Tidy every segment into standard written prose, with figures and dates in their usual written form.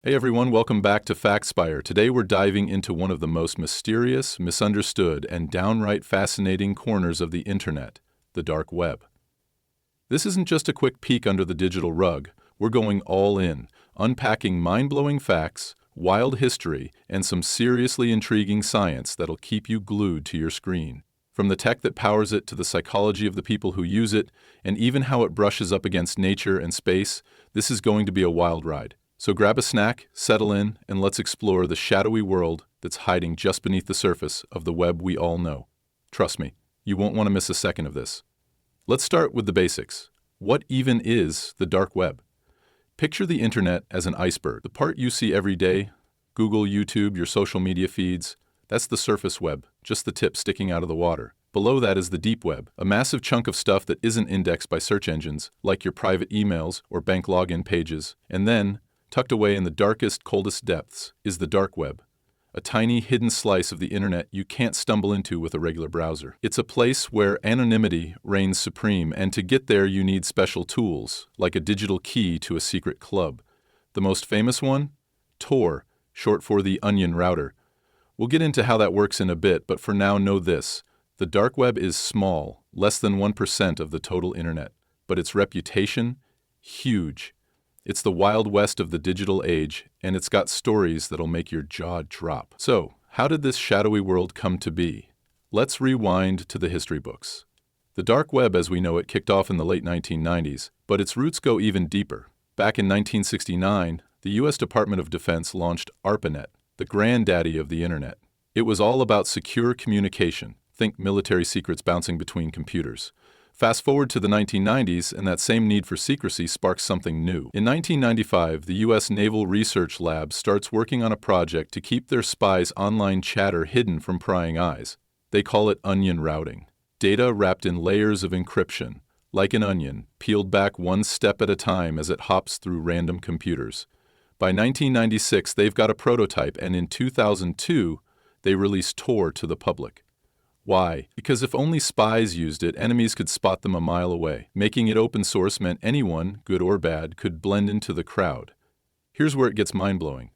Hey everyone, welcome back to FactSpire. Today we're diving into one of the most mysterious, misunderstood, and downright fascinating corners of the internet, the dark web. This isn't just a quick peek under the digital rug. We're going all in, unpacking mind-blowing facts, wild history, and some seriously intriguing science that'll keep you glued to your screen. From the tech that powers it to the psychology of the people who use it, and even how it brushes up against nature and space, this is going to be a wild ride. So grab a snack, settle in, and let's explore the shadowy world that's hiding just beneath the surface of the web we all know. Trust me, you won't want to miss a second of this. Let's start with the basics. What even is the dark web? Picture the internet as an iceberg. The part you see every day, Google, YouTube, your social media feeds, that's the surface web, just the tip sticking out of the water. Below that is the deep web, a massive chunk of stuff that isn't indexed by search engines, like your private emails or bank login pages. And then, tucked away in the darkest, coldest depths, is the dark web, a tiny, hidden slice of the internet you can't stumble into with a regular browser. It's a place where anonymity reigns supreme, and to get there you need special tools, like a digital key to a secret club. The most famous one? Tor, short for the Onion Router. We'll get into how that works in a bit, but for now know this. The dark web is small, less than 1% of the total internet, but its reputation? Huge. It's the Wild West of the digital age, and it's got stories that'll make your jaw drop. So, how did this shadowy world come to be? Let's rewind to the history books. The dark web as we know it kicked off in the late 1990s, but its roots go even deeper. Back in 1969, the U.S. Department of Defense launched ARPANET, the granddaddy of the internet. It was all about secure communication. Think military secrets bouncing between computers. Fast forward to the 1990s, and that same need for secrecy sparks something new. In 1995, the U.S. Naval Research Lab starts working on a project to keep their spies' online chatter hidden from prying eyes. They call it onion routing. Data wrapped in layers of encryption, like an onion, peeled back one step at a time as it hops through random computers. By 1996, they've got a prototype, and in 2002, they released Tor to the public. Why? Because if only spies used it, enemies could spot them a mile away. Making it open source meant anyone, good or bad, could blend into the crowd. Here's where it gets mind-blowing.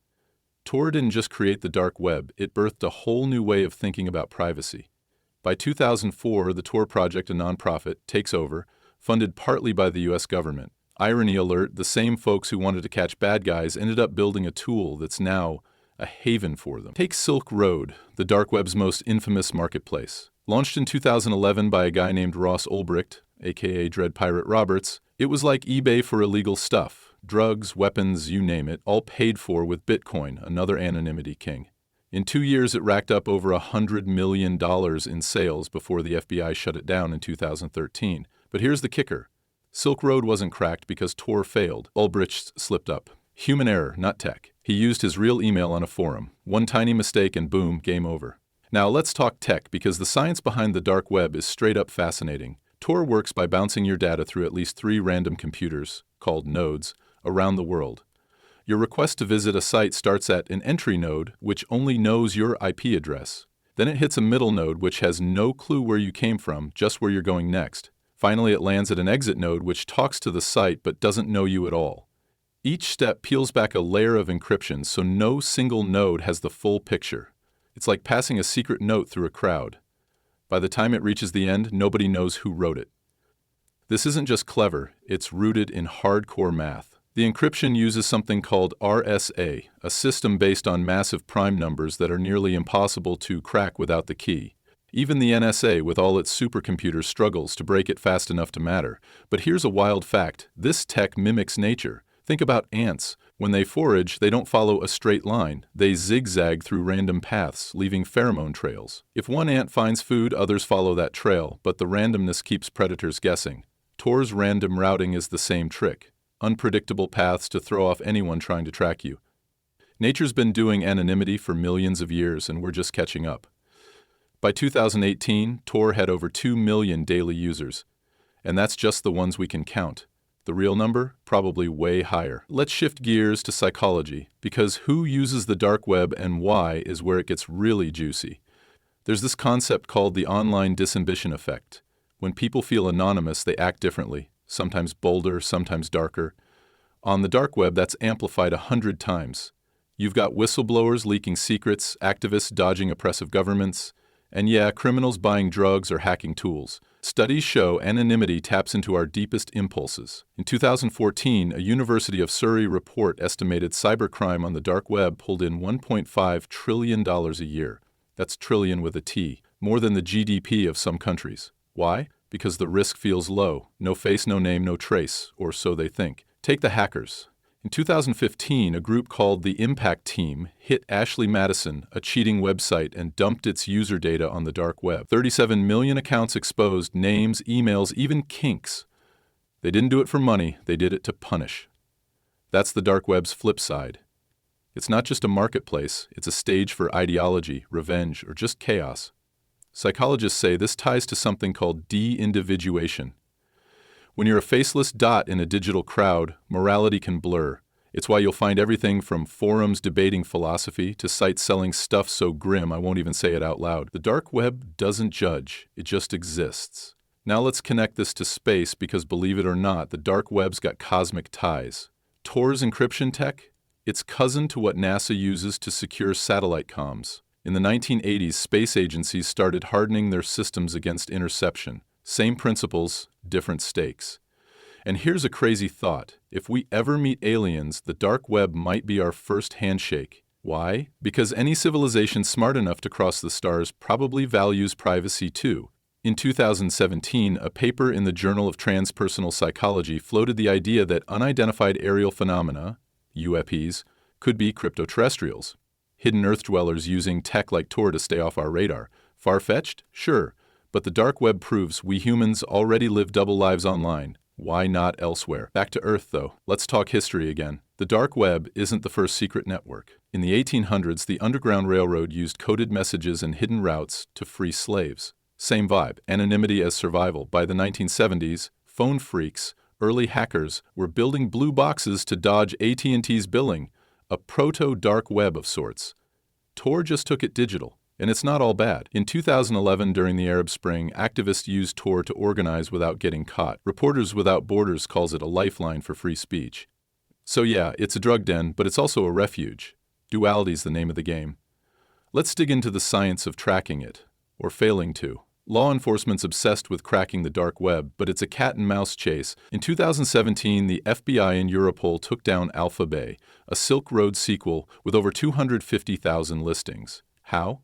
Tor didn't just create the dark web, it birthed a whole new way of thinking about privacy. By 2004, the Tor Project, a nonprofit, takes over, funded partly by the U.S. government. Irony alert, the same folks who wanted to catch bad guys ended up building a tool that's now a haven for them. Take Silk Road, the dark web's most infamous marketplace. Launched in 2011 by a guy named Ross Ulbricht, aka Dread Pirate Roberts, it was like eBay for illegal stuff. Drugs, weapons, you name it, all paid for with Bitcoin, another anonymity king. In 2 years, it racked up over $100 million in sales before the FBI shut it down in 2013. But here's the kicker. Silk Road wasn't cracked because Tor failed. Ulbricht slipped up. Human error, not tech. He used his real email on a forum. One tiny mistake and boom, game over. Now let's talk tech, because the science behind the dark web is straight up fascinating. Tor works by bouncing your data through at least 3 random computers, called nodes, around the world. Your request to visit a site starts at an entry node, which only knows your IP address. Then it hits a middle node, which has no clue where you came from, just where you're going next. Finally, it lands at an exit node, which talks to the site but doesn't know you at all. Each step peels back a layer of encryption, so no single node has the full picture. It's like passing a secret note through a crowd. By the time it reaches the end, nobody knows who wrote it. This isn't just clever, it's rooted in hardcore math. The encryption uses something called RSA, a system based on massive prime numbers that are nearly impossible to crack without the key. Even the NSA, with all its supercomputers, struggles to break it fast enough to matter. But here's a wild fact. This tech mimics nature. Think about ants. When they forage, they don't follow a straight line. They zigzag through random paths, leaving pheromone trails. If one ant finds food, others follow that trail, but the randomness keeps predators guessing. Tor's random routing is the same trick. Unpredictable paths to throw off anyone trying to track you. Nature's been doing anonymity for millions of years, and we're just catching up. By 2018, Tor had over 2 million daily users, and that's just the ones we can count. The real number? Probably way higher. Let's shift gears to psychology, because who uses the dark web and why is where it gets really juicy. There's this concept called the online disambition effect. When people feel anonymous, they act differently, sometimes bolder, sometimes darker. On the dark web, that's amplified 100 times. You've got whistleblowers leaking secrets, activists dodging oppressive governments, and yeah, criminals buying drugs or hacking tools. Studies show anonymity taps into our deepest impulses. In 2014, a University of Surrey report estimated cybercrime on the dark web pulled in $1.5 trillion a year. That's trillion with a T, more than the GDP of some countries. Why? Because the risk feels low. No face, no name, no trace, or so they think. Take the hackers. In 2015, a group called the Impact Team hit Ashley Madison, a cheating website, and dumped its user data on the dark web. 37 million accounts exposed, names, emails, even kinks. They didn't do it for money, they did it to punish. That's the dark web's flip side. It's not just a marketplace, it's a stage for ideology, revenge, or just chaos. Psychologists say this ties to something called de-individuation. When you're a faceless dot in a digital crowd, morality can blur. It's why you'll find everything from forums debating philosophy to sites selling stuff so grim I won't even say it out loud. The dark web doesn't judge, it just exists. Now let's connect this to space because, believe it or not, the dark web's got cosmic ties. Tor's encryption tech? It's cousin to what NASA uses to secure satellite comms. In the 1980s, space agencies started hardening their systems against interception. Same principles, different stakes. And here's a crazy thought. If we ever meet aliens, the dark web might be our first handshake. Why? Because any civilization smart enough to cross the stars probably values privacy too. In 2017, a paper in the Journal of Transpersonal Psychology floated the idea that unidentified aerial phenomena, UAPs, could be cryptoterrestrials. Hidden Earth dwellers using tech like Tor to stay off our radar. Far-fetched? Sure. But the dark web proves we humans already live double lives online. Why not elsewhere? Back to Earth, though. Let's talk history again. The dark web isn't the first secret network. In the 1800s, the Underground Railroad used coded messages and hidden routes to free slaves. Same vibe, anonymity as survival. By the 1970s, phone freaks, early hackers, were building blue boxes to dodge AT&T's billing, a proto-dark web of sorts. Tor just took it digital. And it's not all bad. In 2011, during the Arab Spring, activists used Tor to organize without getting caught. Reporters Without Borders calls it a lifeline for free speech. So yeah, it's a drug den, but it's also a refuge. Duality's the name of the game. Let's dig into the science of tracking it, or failing to. Law enforcement's obsessed with cracking the dark web, but it's a cat-and-mouse chase. In 2017, the FBI and Europol took down Alphabay, a Silk Road sequel with over 250,000 listings. How?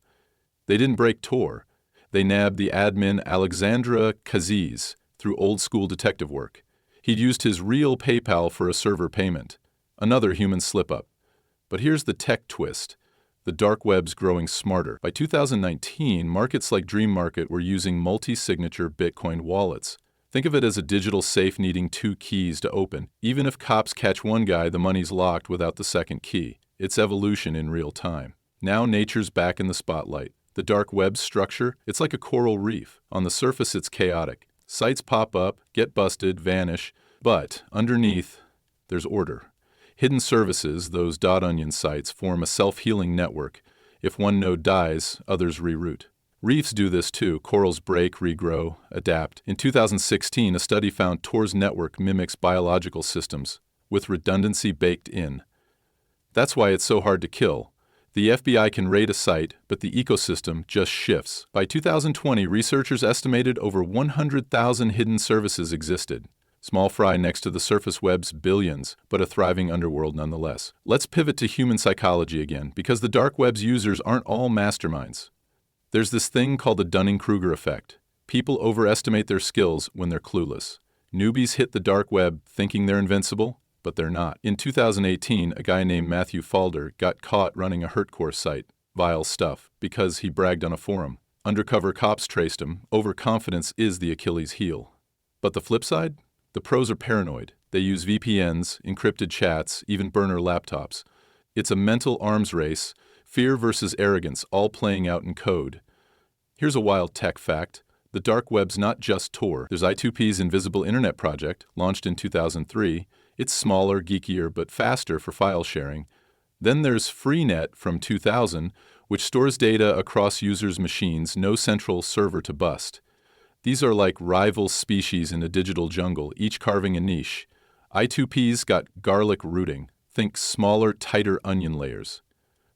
They didn't break Tor. They nabbed the admin Alexandra Kaziz through old-school detective work. He'd used his real PayPal for a server payment. Another human slip-up. But here's the tech twist. The dark web's growing smarter. By 2019, markets like Dream Market were using multi-signature Bitcoin wallets. Think of it as a digital safe needing 2 keys to open. Even if cops catch one guy, the money's locked without the second key. It's evolution in real time. Now nature's back in the spotlight. The dark web's structure, it's like a coral reef. On the surface, it's chaotic. Sites pop up, get busted, vanish. But underneath, there's order. Hidden services, those .onion sites, form a self-healing network. If one node dies, others reroute. Reefs do this too. Corals break, regrow, adapt. In 2016, a study found Tor's network mimics biological systems, with redundancy baked in. That's why it's so hard to kill. The FBI can raid a site, but the ecosystem just shifts. By 2020, researchers estimated over 100,000 hidden services existed. Small fry next to the surface web's billions, but a thriving underworld nonetheless. Let's pivot to human psychology again, because the dark web's users aren't all masterminds. There's this thing called the Dunning-Kruger effect. People overestimate their skills when they're clueless. Newbies hit the dark web thinking they're invincible, but they're not. In 2018, a guy named Matthew Falder got caught running a Hurtcore site, vile stuff, because he bragged on a forum. Undercover cops traced him. Overconfidence is the Achilles heel. But the flip side? The pros are paranoid. They use VPNs, encrypted chats, even burner laptops. It's a mental arms race, fear versus arrogance, all playing out in code. Here's a wild tech fact. The dark web's not just Tor. There's I2P's Invisible Internet project, launched in 2003. It's smaller, geekier, but faster for file sharing. Then there's Freenet from 2000, which stores data across users' machines, no central server to bust. These are like rival species in a digital jungle, each carving a niche. I2P's got garlic routing. Think smaller, tighter onion layers.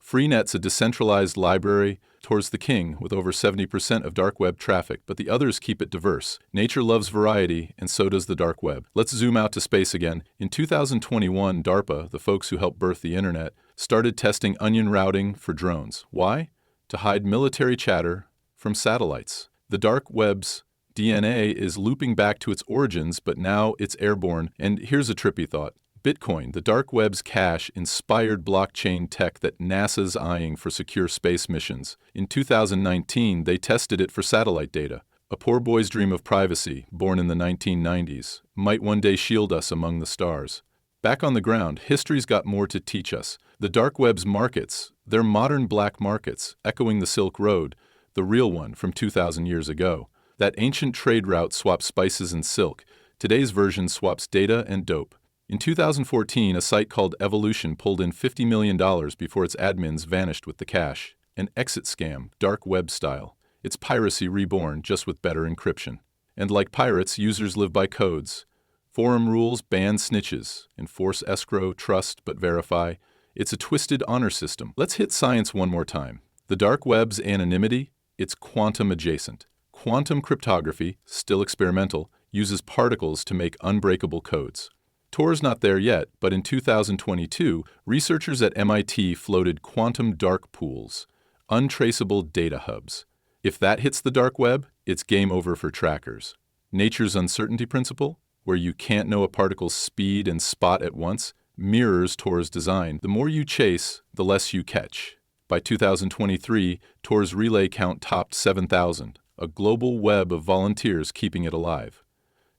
Freenet's a decentralized library. Tor's the king, with over 70% of dark web traffic, but the others keep it diverse. Nature loves variety, and so does the dark web. Let's zoom out to space again. In 2021, DARPA, the folks who helped birth the internet, started testing onion routing for drones. Why? To hide military chatter from satellites. The dark web's DNA is looping back to its origins, but now it's airborne. And here's a trippy thought. Bitcoin, the dark web's cash-inspired blockchain tech that NASA's eyeing for secure space missions. In 2019, they tested it for satellite data. A poor boy's dream of privacy, born in the 1990s, might one day shield us among the stars. Back on the ground, history's got more to teach us. The dark web's markets, they're modern black markets, echoing the Silk Road, the real one from 2,000 years ago. That ancient trade route swapped spices and silk. Today's version swaps data and dope. In 2014, a site called Evolution pulled in $50 million before its admins vanished with the cash. An exit scam, dark web style. It's piracy reborn, just with better encryption. And like pirates, users live by codes. Forum rules ban snitches, enforce escrow, trust but verify. It's a twisted honor system. Let's hit science one more time. The dark web's anonymity, it's quantum adjacent. Quantum cryptography, still experimental, uses particles to make unbreakable codes. Tor's not there yet, but in 2022, researchers at MIT floated quantum dark pools, untraceable data hubs. If that hits the dark web, it's game over for trackers. Nature's uncertainty principle, where you can't know a particle's speed and spot at once, mirrors Tor's design. The more you chase, the less you catch. By 2023, Tor's relay count topped 7,000, a global web of volunteers keeping it alive.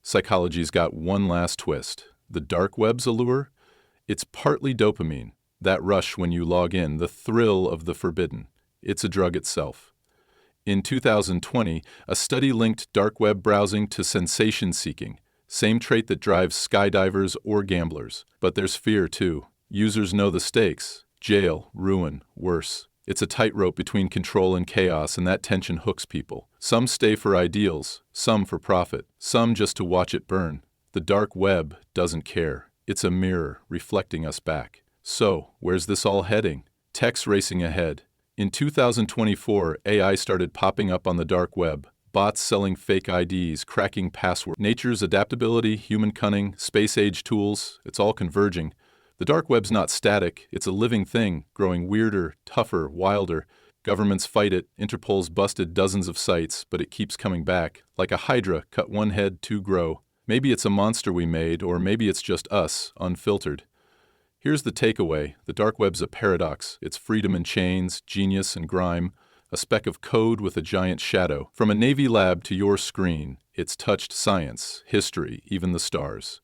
Psychology's got one last twist. The dark web's allure? It's partly dopamine, that rush when you log in, the thrill of the forbidden. It's a drug itself. In 2020, a study linked dark web browsing to sensation seeking, same trait that drives skydivers or gamblers. But there's fear too. Users know the stakes. Jail, ruin, worse. It's a tightrope between control and chaos, and that tension hooks people. Some stay for ideals, some for profit, some just to watch it burn. The dark web doesn't care. It's a mirror reflecting us back. So, where's this all heading? Tech's racing ahead. In 2024, AI started popping up on the dark web. Bots selling fake IDs, cracking passwords. Nature's adaptability, human cunning, space-age tools, it's all converging. The dark web's not static. It's a living thing, growing weirder, tougher, wilder. Governments fight it. Interpol's busted dozens of sites, but it keeps coming back. Like a hydra, cut one head, two grow. Maybe it's a monster we made, or maybe it's just us, unfiltered. Here's the takeaway. The dark web's a paradox. It's freedom and chains, genius and grime, a speck of code with a giant shadow. From a Navy lab to your screen, it's touched science, history, even the stars.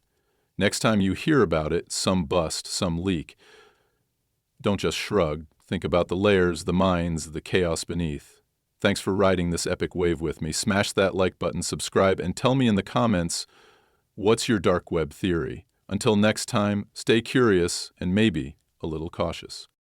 Next time you hear about it, some bust, some leak, don't just shrug. Think about the layers, the mines, the chaos beneath. Thanks for riding this epic wave with me. Smash that like button, subscribe, and tell me in the comments, what's your dark web theory? Until next time, stay curious and maybe a little cautious.